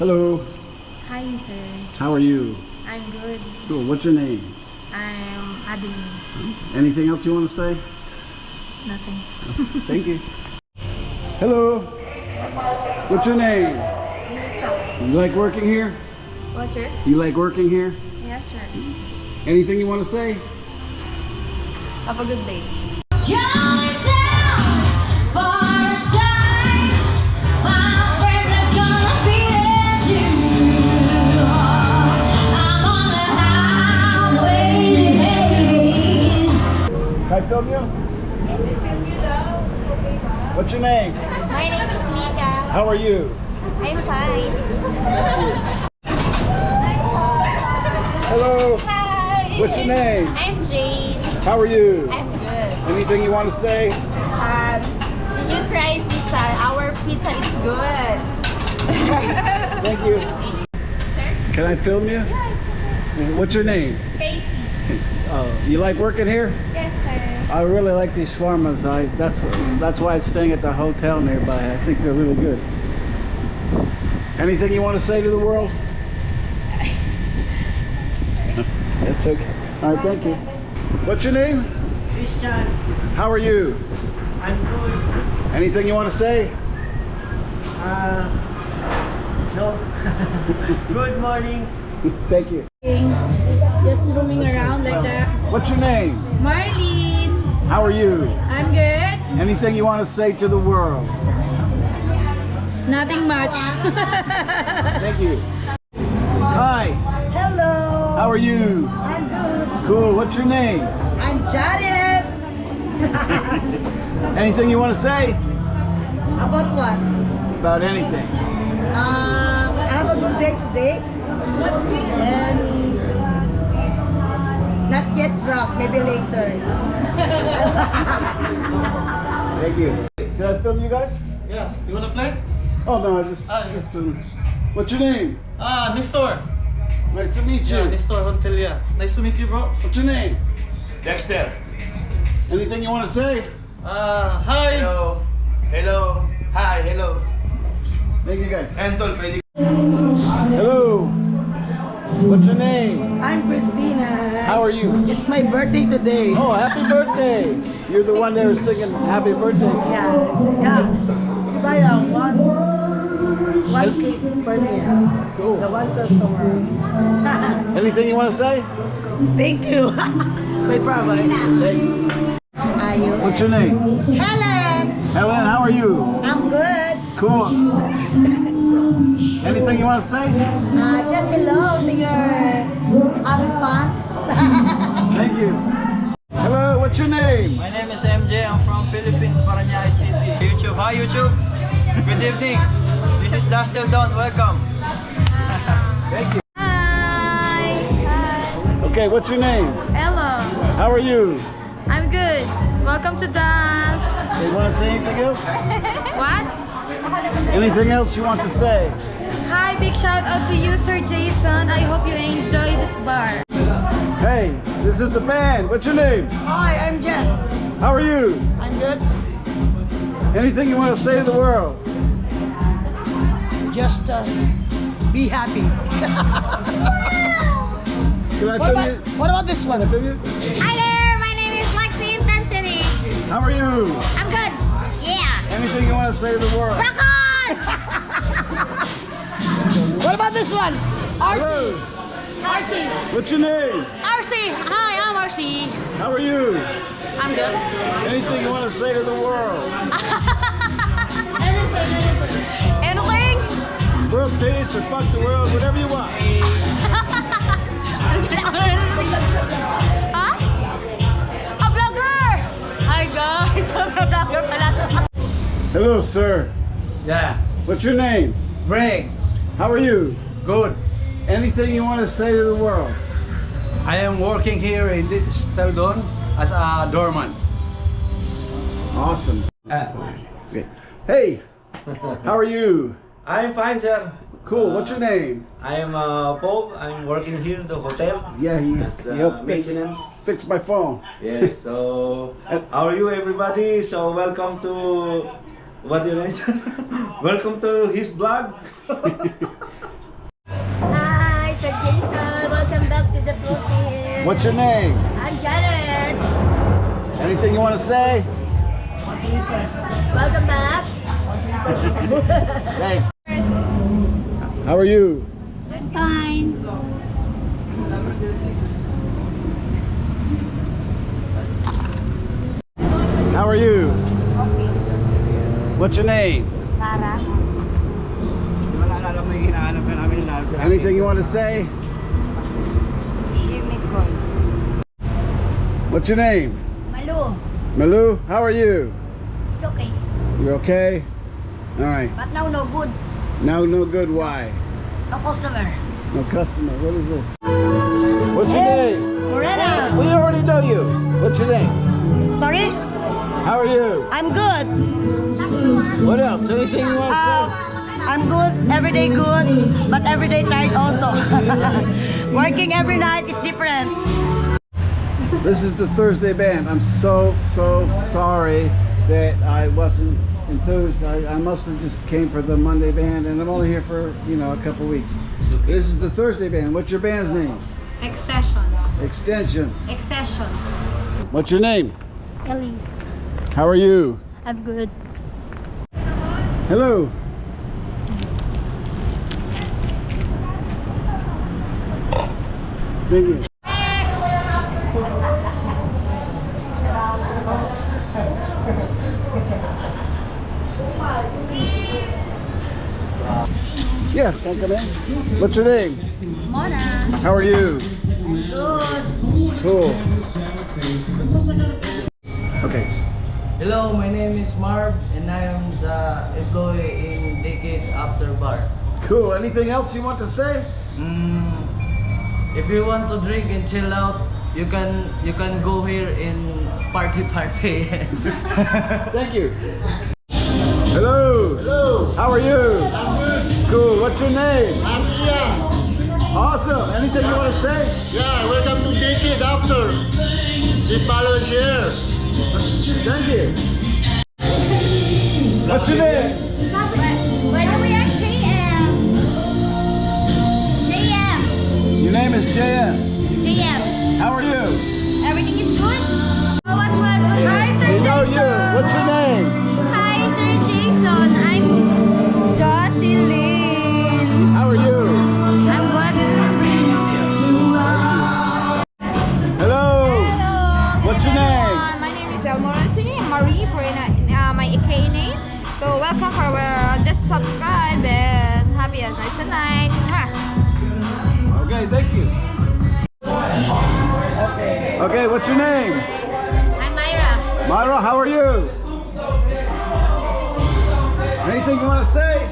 Hello. Hi, sir. How are you? I'm good. Cool. What's your name? I'm Adeline. Anything else you want to say? Nothing. Thank you. Hello. What's your name? Melissa. You like working here? What, sir? You like working here? Yes, sir. Anything you want to say? Have a good day. Going down for a time. My friends are gonna be there too. I'm on the highways. Can I film you? What's your name? My name is Mika. How are you? I'm fine. Hello. Hi. What's your name? I'm Jane. How are you? I'm good. Anything you want to say? Did you try pizza? Our pizza is good. Thank you. Sir? Can I film you? What's your name? Casey. You like working here? Yes, sir. I really like these shawarmas. That's why I'm staying at the hotel nearby. I think they're really good. Anything you want to say to the world? That's okay. All right, thank you. What's your name? Christian, How are you? I'm good. Anything you want to say? No. Good morning. Thank you. Just roaming around like that. What's your name? Marlene, How are you? I'm good. Anything you want to say to the world? Nothing much. Thank you. Hi. Hello, How are you? I'm good. Cool. What's your name? I'm Janice. Anything you want to say? About what? About anything. I have a good day today. And not yet drunk, maybe later. Thank you. Should I film you guys? Yeah, you wanna play? Oh no, I just. What's your name? Nestor. Nice to meet you. Yeah, Nestor Hontelia. Nice to meet you, bro. What's your name? Dexter. Anything you want to say? Hi. Hello. Hello. Hi, hello. Thank you guys. Entol, pwede. Hello. What's your name? I'm Christina. How are you? It's my birthday today. Oh, happy birthday! You're the one that was singing happy birthday. Yeah. Sibaya, one cake per meal. Cool. The one customer. Anything you want to say? Thank you. My problem. Thanks. Ayun. What's your name? Helen. Helen, how are you? I'm good. Cool. Anything you want to say? Just hello to your having fun. Thank you. Hello, what's your name? My name is MJ. I'm from Philippines, Parañaque City. YouTube. Hi, YouTube. Good evening. This is Dash Till Dawn. Welcome. Thank you. Hi. Okay, what's your name? Hello. How are you? I'm good. Welcome to dance. You want to say anything else? What? Anything else you want to say? Hi, big shout out to you, Sir Jason. I hope you enjoy this bar. Hey, this is the band. What's your name? Hi, I'm Jen. How are you? I'm good. Anything you want to say to the world? Just be happy. Can I film you? What about this one? Can I film you? Hi there, my name is Lexi Intensity. How are you? I'm good. Yeah. Anything you want to say to the world? Rock on! What about this one? Hello. RC. What's your name? RC. Hi, I'm RC. How are you? I'm good. Anything you want to say to the world? Anything? World peace or fuck the world, whatever you want. Huh? A vlogger! Hi guys, I'm a vlogger pala. Hello, sir. Yeah. What's your name? Greg. How are you? Good. Anything you want to say to the world? I am working here in this Till Dawn as a doorman. Awesome. Okay. Hey, how are you? I'm fine, sir. Cool. What's your name? I am Paul. I'm working here in the hotel. Yeah, he As, helped maintenance. fix my phone. Yes. So, how are you, everybody? So, welcome to what you mentioned. Welcome to his vlog. What's your name? I'm Janet. Anything you want to say? Welcome back. Thanks. How are you? Fine. How are you? What's your name? Sarah. Anything you want to say? What's your name? Malu. Malu, how are you? It's okay. You okay? All right. But now no good. Now no good, why? No customer. No customer. What is this? What's your name? Morena. We already know you. What's your name? Sorry? How are you? I'm good. What else? Anything you want to say? I'm good, everyday good, but everyday tired also. Working every night is different. This is the Thursday band. I'm so sorry that I wasn't enthused. I must have just came for the Monday band, and I'm only here for, you know, a couple weeks. This is the Thursday band. What's your band's name? Accessions. Extensions. Accessions. What's your name? Elise. How are you? I'm good. Hello. Thank you. Yeah, can I come in? What's your name? Mona. How are you? Good. Cool. Okay. Hello, my name is Marv and I am the employee in Decade After Bar. Cool. Anything else you want to say? If you want to drink and chill out, you can go here in party. Thank you. Hello. Hello. How are you? I'm good. Cool. What's your name? I'm Ian. Awesome. Anything you want to say? Yeah, welcome to Decade After. This following year. Thank you. What's your name? Where are we at? JM. JM. Your name is JM. JM. How are you? Everything is good? What? Hi, Sir We know Jason. you. What's your name? Hi, Sir Jason. I'm Jocelyn. How are you? I'm good. Hello. Hello. What's your name? My name is Elmorasi Marie for my AK name. So welcome for just subscribe and happy night tonight. Okay, thank you. Okay, what's your name? I'm Myra. Myra, how are you? Anything you want to say?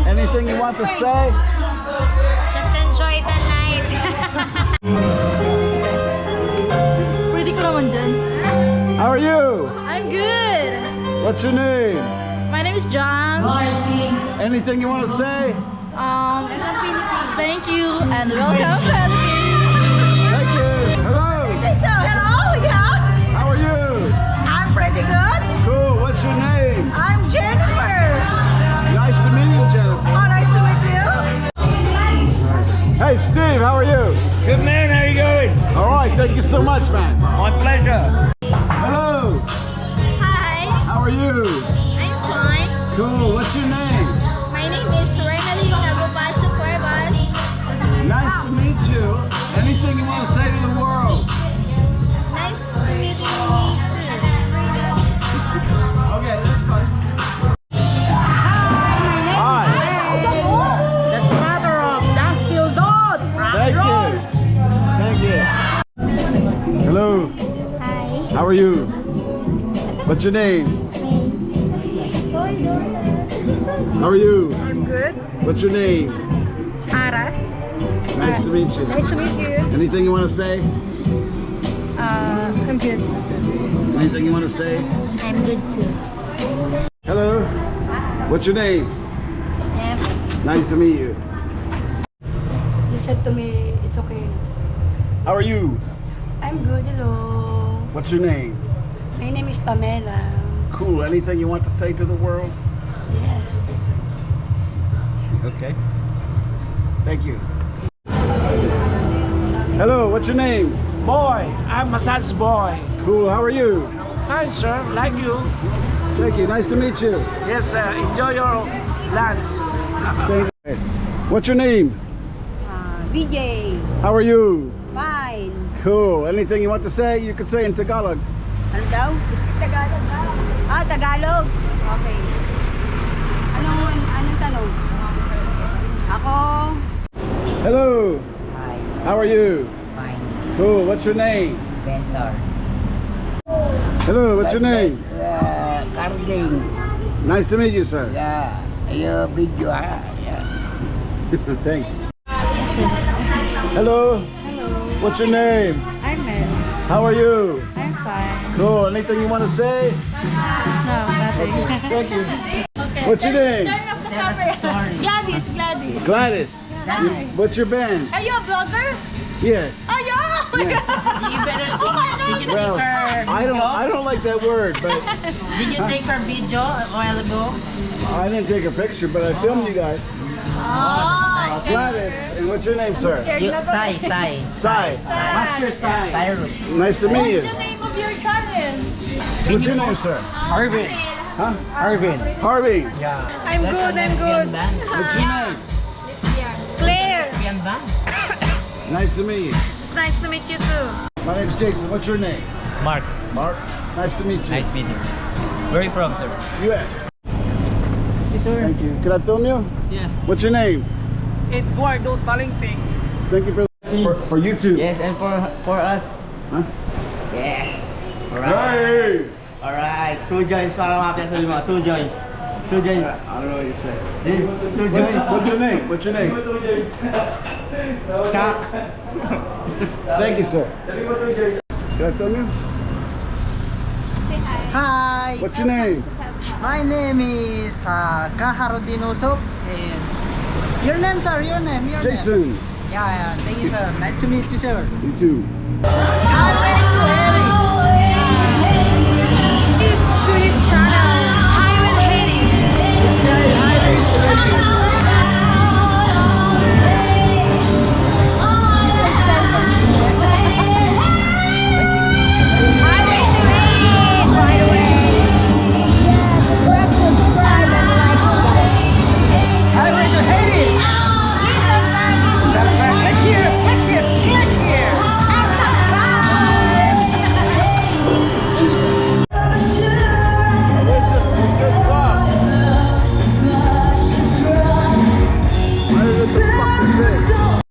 Anything you want to say? Just enjoy the night. Pwede ko naman dyan. How are you? I'm good. What's your name? My name is John. Anything you want to say? Thank you and welcome, Philippines. Thank you. Hello. So, hello, yeah. How are you? I'm pretty good. Cool. What's your name? I'm Jennifer. Nice to meet you, Jennifer. Oh, nice to meet you. Hey, Steve, how are you? Good man, how you going? All right, thank you so much, man. My pleasure. Hello. Hi, How are you? I'm fine. Cool. What's your name? My name is Renali Nagopaso Cuevas. Nice to meet you. Anything you want to say to the world? Nice to meet you. Okay, let's go. Hi. That's matter of Dance Till Dawn. Thank you. Thank you. Hello. Hi. How are you? What's your name? How are you? I'm good. What's your name? Ara. Nice to meet you. Nice to meet you. Anything you want to say? I'm good. Anything you want to say? I'm good too. Hello. What's your name? Yep. Nice to meet you. You said to me, it's okay. How are you? I'm good, hello. What's your name? My name is Pamela. Cool. Anything you want to say to the world? Yes. Okay. Thank you. Hello, what's your name? Boy, I'm massage boy. Cool, how are you? Fine, sir. Like you. Thank you, nice to meet you. Yes, sir. Enjoy your lunch. Thank you. What's your name? VJ. How are you? Fine. Cool, anything you want to say, you can say in Tagalog. Ano daw? Tagalog daw. Ah, Tagalog. Okay. Anong tanong? Ako. Hello, Hi, how are you? fine. Cool, what's your name? Bensar. Hello, what's your name? Carding. Nice to meet you, sir. Yeah. Your video, yeah. Thanks. Hello. What's your name? I'm Mary. How are you? I'm fine. Cool. Anything you want to say? No, nothing. Okay. Thank you. What's your name? Gladys, Gladys. Gladys. What's your band? Are you a vlogger? Yes. Oh, yeah. You better, did you Well, take her I video? don't like that word, but Did you take her video a while ago? I didn't take a picture, but I filmed you guys. Oh, Gladys. And what's your name, sir? Sai. Sai. Master Sai. Cyrus. Nice to meet you. What's the name of your channel? What's your name, sir? Arvin. Huh? Arvin. Harvey. Yeah. I'm good, I'm good. What's your name? Claire, Lesbian band? Nice to meet you. it's nice to meet you too. My name's Jason. What's your name? Mark, Mark. Nice to meet you. nice meeting you. Where are you from, sir? U.S. Thank you. Can I film you? Yeah. What's your name? Eduardo Talingting. Thank you for YouTube. Yes, and for us. Huh? Yes. Alright. Hey! Alright. 2 joints para makapya sa lima. 2 joints. 2 joints. I don't know what you say. This 2 joints. What's your name? What's your name? Chuck. Thank you, sir. Can I film you? Hi. What's your name? My name is Kaharudin Usop. And your name, sir? Your name? Your Jason. name? Yeah. Thank you, sir. Nice to meet you, sir. You too. To his channel, Highway Hating.